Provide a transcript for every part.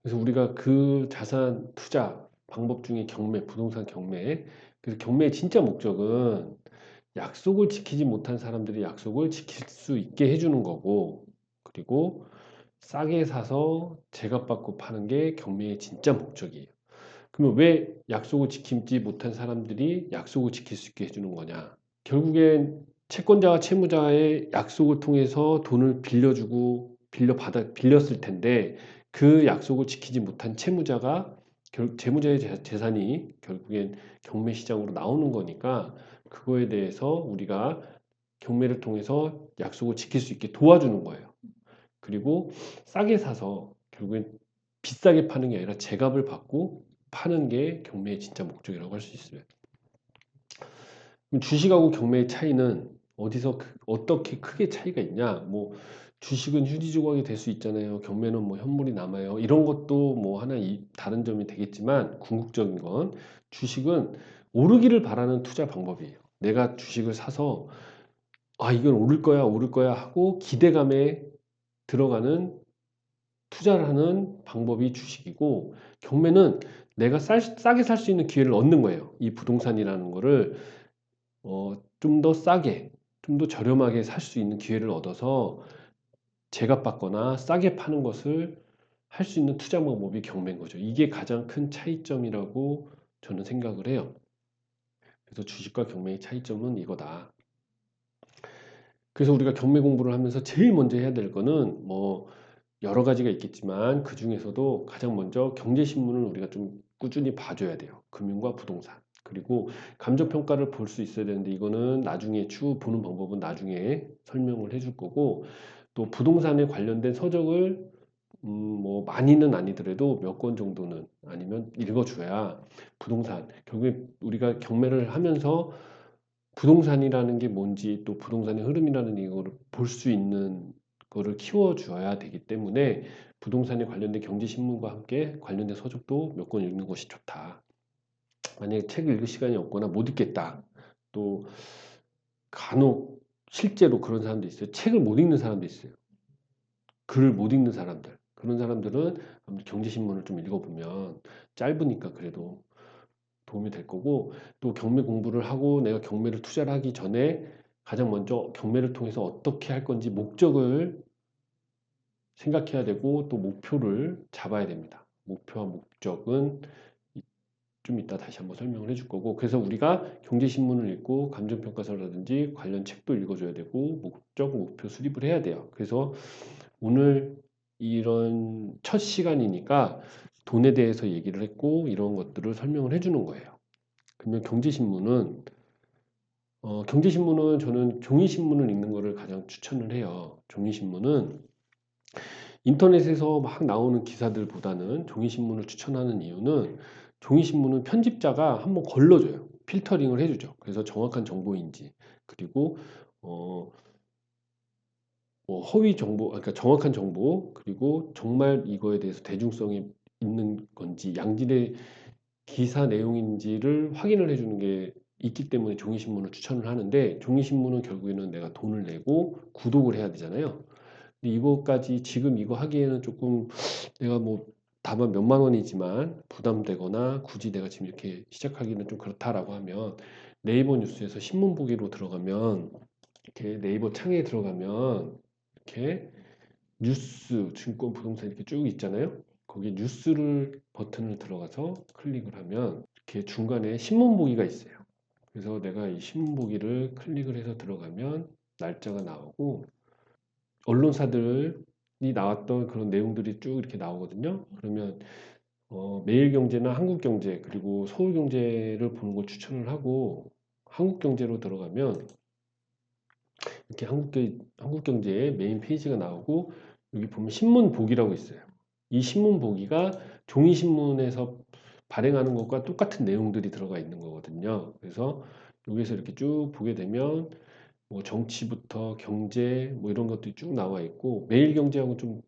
그래서 우리가 그 자산 투자 방법 중에 경매, 부동산 경매. 그래서 경매의 진짜 목적은 약속을 지키지 못한 사람들이 약속을 지킬 수 있게 해주는 거고, 그리고 싸게 사서 제값 받고 파는 게 경매의 진짜 목적이에요. 그러면 왜 약속을 지키지 못한 사람들이 약속을 지킬 수 있게 해주는 거냐? 결국엔 채권자와 채무자의 약속을 통해서 돈을 빌려주고 빌렸을 텐데 그 약속을 지키지 못한 채무자가 채무자의 재산이 결국엔 경매 시장으로 나오는 거니까 그거에 대해서 우리가 경매를 통해서 약속을 지킬 수 있게 도와주는 거예요. 그리고 싸게 사서 결국엔 비싸게 파는 게 아니라 제값을 받고 파는 게 경매의 진짜 목적이라고 할 수 있어요. 그럼 주식하고 경매의 차이는 어디서 어떻게 크게 차이가 있냐? 뭐 주식은 휴지 조각이 될 수 있잖아요. 경매는 뭐 현물이 남아요. 이런 것도 뭐 하나 다른 점이 되겠지만 궁극적인 건 주식은 오르기를 바라는 투자 방법이에요. 내가 주식을 사서 아 이건 오를 거야 오를 거야 하고 기대감에 들어가는 투자를 하는 방법이 주식이고, 경매는 내가 싸게 살 수 있는 기회를 얻는 거예요. 이 부동산이라는 거를 좀 더 싸게, 좀 더 저렴하게 살 수 있는 기회를 얻어서 제값 받거나 싸게 파는 것을 할 수 있는 투자 방법이 경매인 거죠. 이게 가장 큰 차이점이라고 저는 생각을 해요. 그래서 주식과 경매의 차이점은 이거다. 그래서 우리가 경매 공부를 하면서 제일 먼저 해야 될 거는 뭐 여러 가지가 있겠지만 그 중에서도 가장 먼저 경제신문을 우리가 좀 꾸준히 봐줘야 돼요. 금융과 부동산. 그리고 감정평가를 볼 수 있어야 되는데 이거는 나중에 추후 보는 방법은 나중에 설명을 해줄 거고, 또 부동산에 관련된 서적을 뭐 많이는 아니더라도 몇 권 정도는 아니면 읽어줘야 부동산, 결국에 우리가 경매를 하면서 부동산이라는 게 뭔지 또 부동산의 흐름이라는 이거를 볼 수 있는 거를 키워줘야 되기 때문에 부동산에 관련된 경제신문과 함께 관련된 서적도 몇 권 읽는 것이 좋다. 만약에 책을 읽을 시간이 없거나 못 읽겠다. 또 간혹 실제로 그런 사람도 있어요. 책을 못 읽는 사람도 있어요. 글을 못 읽는 사람들. 그런 사람들은 아무튼 경제신문을 좀 읽어보면 짧으니까 그래도 도움이 될 거고, 또 경매 공부를 하고 내가 경매를 투자를 하기 전에 가장 먼저 경매를 통해서 어떻게 할 건지 목적을 생각해야 되고 또 목표를 잡아야 됩니다. 목표와 목적은 좀 이따 다시 한번 설명을 해줄 거고, 그래서 우리가 경제신문을 읽고 감정평가서라든지 관련 책도 읽어줘야 되고 목적, 목표 수립을 해야 돼요. 그래서 오늘 이런 첫 시간이니까 돈에 대해서 얘기를 했고 이런 것들을 설명을 해주는 거예요. 그러면 경제신문은 저는 종이신문을 읽는 거를 가장 추천을 해요. 종이신문은 인터넷에서 막 나오는 기사들보다는 종이신문을 추천하는 이유는 종이신문은 편집자가 한번 걸러줘요. 필터링을 해주죠. 그래서 정확한 정보인지, 그리고 어, 뭐 허위 정보, 그러니까 정확한 정보, 그리고 정말 이거에 대해서 대중성이 있는 건지, 양질의 기사 내용인지를 확인을 해주는 게 있기 때문에 종이신문을 추천을 하는데, 종이신문은 결국에는 내가 돈을 내고 구독을 해야 되잖아요. 근데 이거까지 지금 이거 하기에는 조금 내가 뭐 다만 몇만 원이지만 부담되거나 굳이 내가 지금 이렇게 시작하기는 좀 그렇다라고 하면 네이버 뉴스에서 신문 보기로 들어가면, 이렇게 네이버 창에 들어가면 이렇게 뉴스, 증권, 부동산 이렇게 쭉 있잖아요. 거기 뉴스를 버튼을 들어가서 클릭을 하면 이렇게 중간에 신문 보기가 있어요. 그래서 내가 이 신문 보기를 클릭을 해서 들어가면 날짜가 나오고 언론사들이 나왔던 그런 내용들이 쭉 이렇게 나오거든요. 그러면 매일경제나 한국경제 그리고 서울경제를 보는 걸 추천을 하고, 한국경제로 들어가면 이렇게 한국경제의 메인 페이지가 나오고 여기 보면 신문 보기라고 있어요. 이 신문 보기가 종이신문에서 발행하는 것과 똑같은 내용들이 들어가 있는 거거든요. 그래서 여기서 이렇게 쭉 보게 되면 뭐 정치부터 경제 뭐 이런 것들이 쭉 나와 있고, 매일경제하고 좀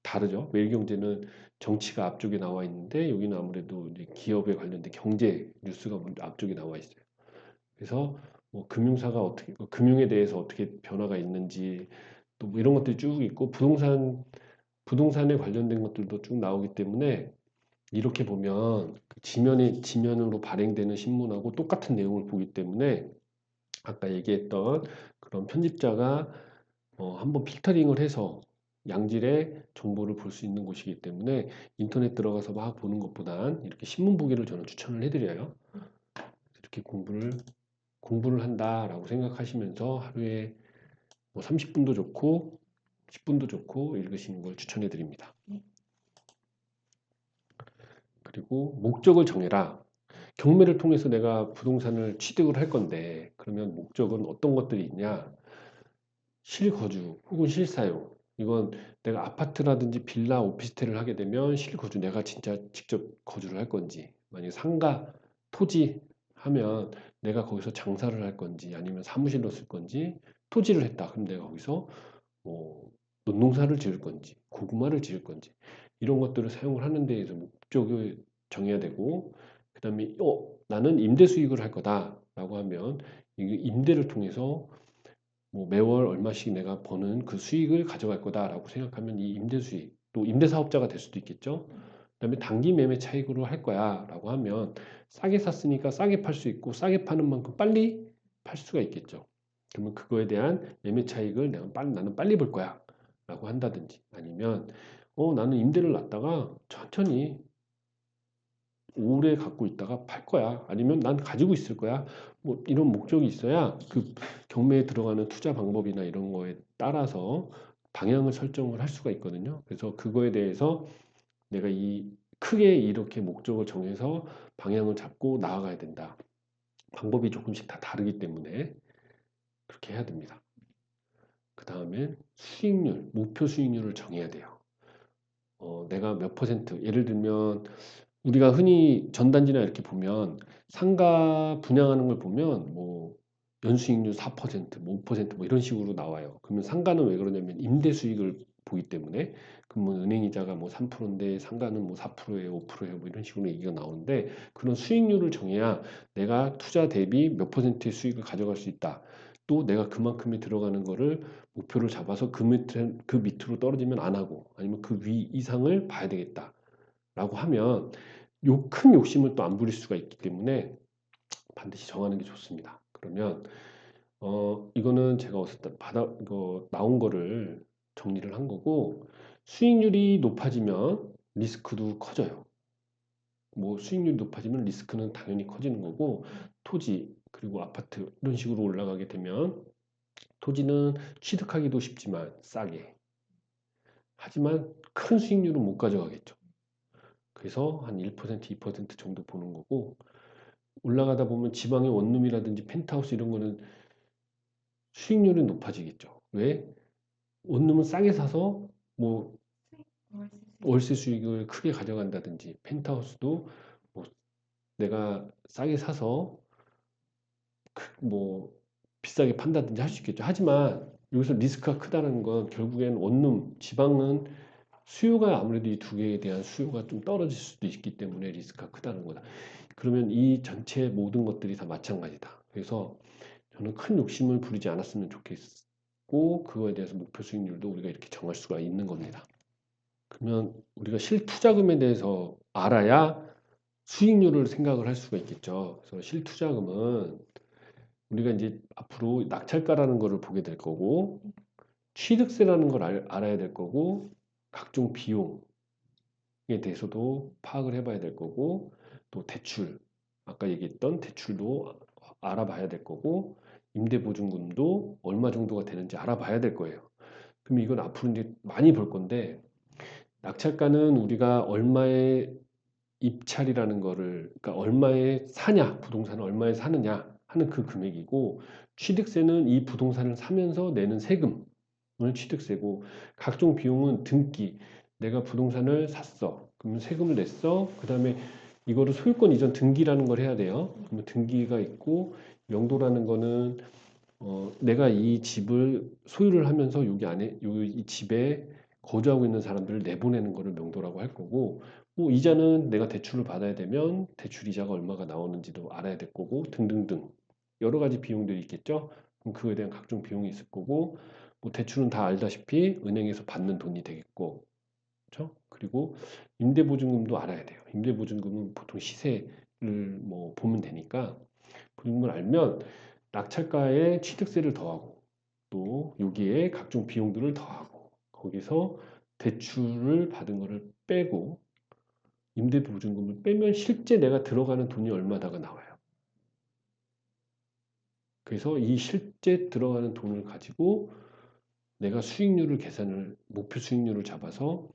다르죠. 매일경제는 정치가 앞쪽에 나와 있는데 여기는 아무래도 이제 기업에 관련된 경제 뉴스가 먼저 앞쪽에 나와 있어요. 그래서 뭐 금융사가 어떻게 금융에 대해서 어떻게 변화가 있는지 또 뭐 이런 것들이 쭉 있고, 부동산 부동산에 관련된 것들도 쭉 나오기 때문에 이렇게 보면 그 지면으로 발행되는 신문하고 똑같은 내용을 보기 때문에 아까 얘기했던 그런 편집자가 한번 필터링을 해서 양질의 정보를 볼 수 있는 곳이기 때문에 인터넷 들어가서 막 보는 것보단 이렇게 신문 보기를 저는 추천을 해드려요. 이렇게 공부를 한다라고 생각하시면서 하루에 뭐 30분도 좋고 10분도 좋고 읽으시는 걸 추천해 드립니다. 그리고 목적을 정해라. 경매를 통해서 내가 부동산을 취득을 할 건데 그러면 목적은 어떤 것들이 있냐? 실거주 혹은 실사용. 이건 내가 아파트라든지 빌라, 오피스텔을 하게 되면 실거주 내가 진짜 직접 거주를 할 건지 만약에 상가, 토지 하면 내가 거기서 장사를 할 건지 아니면 사무실로 쓸 건지 토지를 했다. 그럼 내가 거기서 뭐 논농사를 지을 건지 고구마를 지을 건지 이런 것들을 사용을 하는 데 대해서 목적을 정해야 되고 그다음에 나는 임대 수익을 할 거다라고 하면 이 임대를 통해서 뭐 매월 얼마씩 내가 버는 그 수익을 가져갈 거다라고 생각하면 이 임대 수익 또 임대 사업자가 될 수도 있겠죠. 그다음에 단기 매매 차익으로 할 거야라고 하면 싸게 샀으니까 싸게 팔 수 있고 싸게 파는 만큼 빨리 팔 수가 있겠죠. 그러면 그거에 대한 매매 차익을 나는 빨리 볼 거야 라고 한다든지 아니면 나는 임대를 놨다가 천천히 오래 갖고 있다가 팔 거야 아니면 난 가지고 있을 거야 뭐 이런 목적이 있어야 그 경매에 들어가는 투자 방법이나 이런 거에 따라서 방향을 설정을 할 수가 있거든요. 그래서 그거에 대해서 내가 크게 이렇게 목적을 정해서 방향을 잡고 나아가야 된다. 방법이 조금씩 다 다르기 때문에 그렇게 해야 됩니다. 그 다음에 수익률, 목표 수익률을 정해야 돼요. 내가 몇 퍼센트, 예를 들면 우리가 흔히 전단지나 이렇게 보면 상가 분양하는 걸 보면 뭐 연수익률 4%, 뭐 5%, 뭐 이런 식으로 나와요. 그러면 상가는 왜 그러냐면 임대 수익을 보기 때문에 그러면 은행 이자가 뭐 3%인데 상가는 뭐 4%예요, 5%예요, 뭐 이런 식으로 얘기가 나오는데 그런 수익률을 정해야 내가 투자 대비 몇 퍼센트의 수익을 가져갈 수 있다. 또 내가 그만큼이 들어가는 거를 목표를 잡아서 그 밑으로 떨어지면 안 하고 아니면 그 위 이상을 봐야 되겠다. 라고 하면 큰 욕심을 또 안 부릴 수가 있기 때문에 반드시 정하는 게 좋습니다. 그러면 이거는 제가 어디서 이거 나온 거를 정리를 한 거고 수익률이 높아지면 리스크도 커져요. 뭐 수익률이 높아지면 리스크는 당연히 커지는 거고 토지 그리고 아파트 이런 식으로 올라가게 되면 토지는 취득하기도 쉽지만 싸게 하지만 큰 수익률은 못 가져가겠죠. 그래서 한 1%, 2% 정도 보는 거고 올라가다 보면 지방의 원룸이라든지 펜트하우스 이런 거는 수익률이 높아지겠죠. 왜? 원룸은 싸게 사서 뭐 월세 수익을 크게 가져간다든지 펜트하우스도 뭐 내가 싸게 사서 뭐 비싸게 판다든지 할 수 있겠죠. 하지만 여기서 리스크가 크다는 건 결국엔 원룸, 지방은 수요가 아무래도 이 두 개에 대한 수요가 좀 떨어질 수도 있기 때문에 리스크가 크다는 거다. 그러면 이 전체 모든 것들이 다 마찬가지다. 그래서 저는 큰 욕심을 부리지 않았으면 좋겠고 그거에 대해서 목표 수익률도 우리가 이렇게 정할 수가 있는 겁니다. 그러면 우리가 실투자금에 대해서 알아야 수익률을 생각을 할 수가 있겠죠. 그래서 실투자금은 우리가 이제 앞으로 낙찰가라는 거를 보게 될 거고 취득세라는 걸 알아야 될 거고 각종 비용에 대해서도 파악을 해봐야 될 거고 또 대출 아까 얘기했던 대출도 알아봐야 될 거고 임대보증금도 얼마 정도가 되는지 알아봐야 될 거예요. 그럼 이건 앞으로 이제 많이 벌 건데 낙찰가는 우리가 얼마의 입찰이라는 거를 그러니까 얼마에 사냐 부동산을 얼마에 사느냐 하는 그 금액이고 취득세는 이 부동산을 사면서 내는 세금을 취득세고 각종 비용은 등기 내가 부동산을 샀어 그러면 세금을 냈어 그 다음에 이거를 소유권 이전 등기라는 걸 해야 돼요. 그러면 등기가 있고 명도라는 거는 내가 이 집을 소유를 하면서 여기 안에 이 집에 거주하고 있는 사람들을 내보내는 거를 명도라고 할 거고 뭐 이자는 내가 대출을 받아야 되면 대출 이자가 얼마가 나오는지도 알아야 될 거고 등등등 여러 가지 비용들이 있겠죠. 그럼 그거에 대한 각종 비용이 있을 거고 뭐 대출은 다 알다시피 은행에서 받는 돈이 되겠고 그렇죠? 그리고 임대보증금도 알아야 돼요. 임대보증금은 보통 시세를 뭐 보면 되니까 보증금을 알면 낙찰가에 취득세를 더하고 또 여기에 각종 비용들을 더하고 거기서 대출을 받은 거를 빼고 임대보증금을 빼면 실제 내가 들어가는 돈이 얼마다가 나와요. 그래서 이 실제 들어가는 돈을 가지고 내가 수익률을 계산을 목표 수익률을 잡아서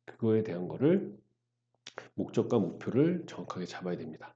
그거에 대한 거를 목적과 목표를 정확하게 잡아야 됩니다.